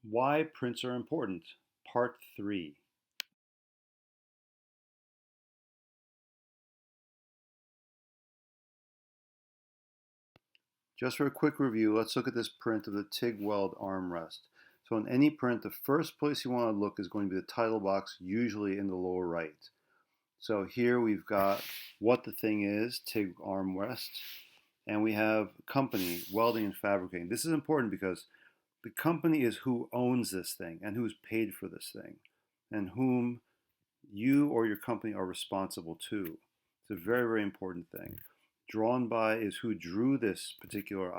Why prints are important, Part 3. Just for a quick review, let's look at this print of the TIG weld armrest. So in any print, the first place you want to look is going to be the title box, usually in the lower right. So here we've got what the thing is, TIG armrest, and we have company, welding and fabricating. This is important because the company is who owns this thing and who's paid for this thing and whom you or your company are responsible to. It's a very, very important thing. Drawn by is who drew this particular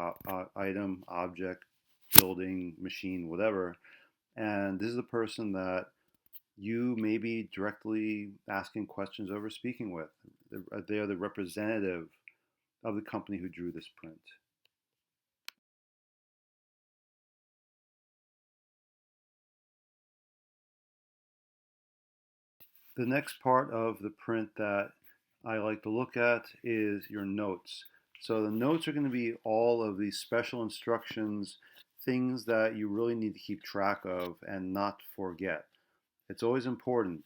item, object, building, machine, whatever. And this is the person that you may be directly asking questions over, speaking with. They are the representative of the company who drew this print. The next part of the print that I like to look at is your notes. So the notes are going to be all of these special instructions, things that you really need to keep track of and not forget. It's always important.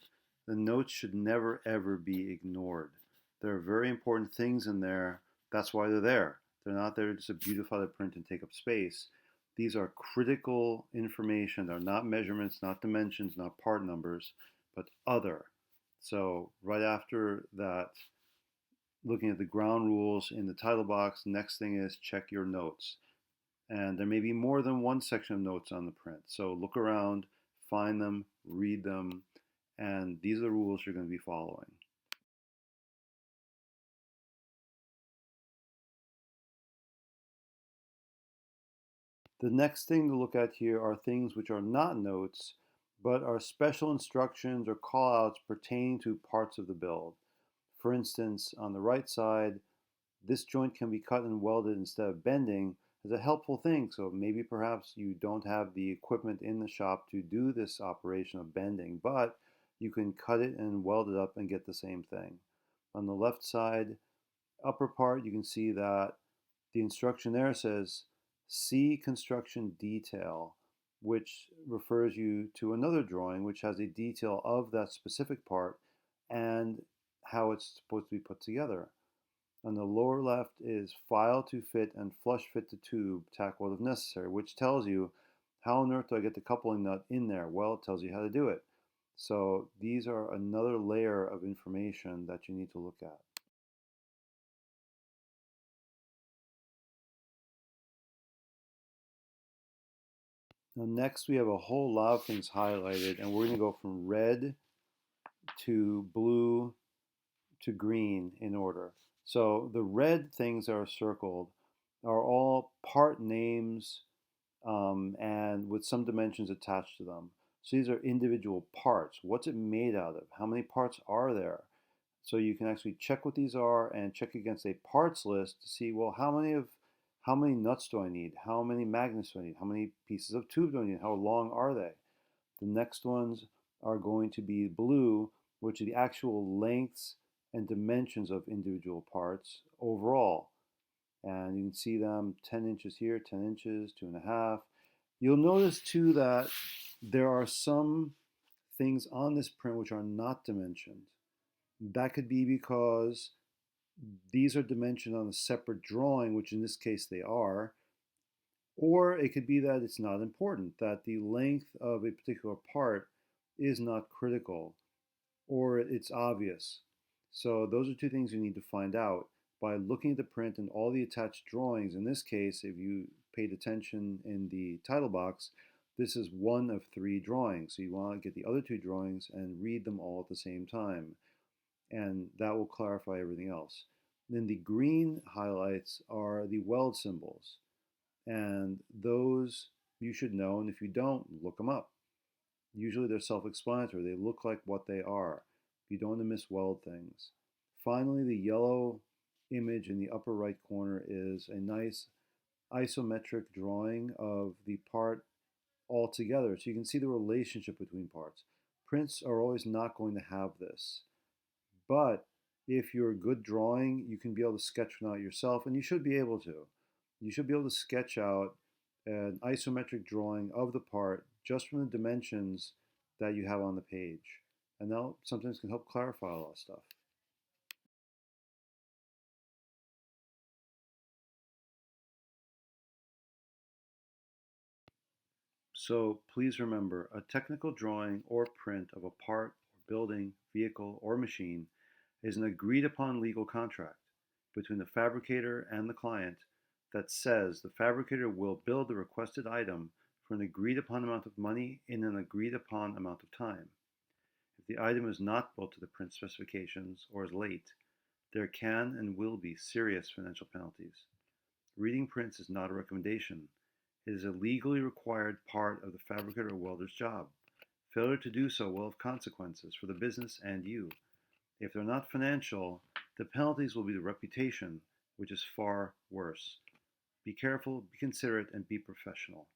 The notes should never ever be ignored. There are very important things in there. That's why they're there. They're not there just to beautify the print and take up space. These are critical information. They're not measurements, not dimensions, not part numbers, but other. So right after that, looking at the ground rules in the title box, next thing is check your notes. And there may be more than one section of notes on the print. So look around, find them, read them, and these are the rules you're going to be following. The next thing to look at here are things which are not notes, but are special instructions or callouts pertaining to parts of the build. For instance, on the right side, this joint can be cut and welded instead of bending is a helpful thing. So maybe perhaps you don't have the equipment in the shop to do this operation of bending, but you can cut it and weld it up and get the same thing. On the left side, upper part, you can see that the instruction there says see construction detail, which refers you to another drawing which has a detail of that specific part and how it's supposed to be put together. On the lower left is file to fit and flush fit to tube, tack weld if necessary, which tells you how on earth do I get the coupling nut in there? Well, it tells you how to do it. So these are another layer of information that you need to look at. Now next we have a whole lot of things highlighted, and we're going to go from red to blue to green in order. So the red things that are circled are all part names and with some dimensions attached to them. So these are individual parts. What's it made out of? How many parts are there? So you can actually check what these are and check against a parts list to see, well, how many nuts do I need? How many magnets do I need? How many pieces of tube do I need? How long are they? The next ones are going to be blue, which are the actual lengths and dimensions of individual parts overall. And you can see them 10 inches here, 10 inches, 2.5. You'll notice too that there are some things on this print which are not dimensioned. That could be because these are dimensioned on a separate drawing, which in this case they are, or it could be that it's not important, that the length of a particular part is not critical, or it's obvious. So those are two things you need to find out by looking at the print and all the attached drawings. In this case, if you paid attention in the title box, this is one of 3 drawings. So you want to get the other 2 drawings and read them all at the same time. And that will clarify everything else. Then the green highlights are the weld symbols. And those you should know, and if you don't, look them up. Usually they're self-explanatory. They look like what they are. You don't want to misweld things. Finally, the yellow image in the upper right corner is a nice isometric drawing of the part all together. So you can see the relationship between parts. Prints are always not going to have this. But if you're a good drawing, you can be able to sketch one out yourself, and you should be able to. You should be able to sketch out an isometric drawing of the part just from the dimensions that you have on the page. And that sometimes can help clarify a lot of stuff. So please remember, a technical drawing or print of a part or building, vehicle, or machine is an agreed upon legal contract between the fabricator and the client that says the fabricator will build the requested item for an agreed upon amount of money in an agreed upon amount of time. If the item is not built to the print specifications or is late, there can and will be serious financial penalties. Reading prints is not a recommendation. It is a legally required part of the fabricator or welder's job. Failure to do so will have consequences for the business and you. If they're not financial, the penalties will be the reputation, which is far worse. Be careful, be considerate, and be professional.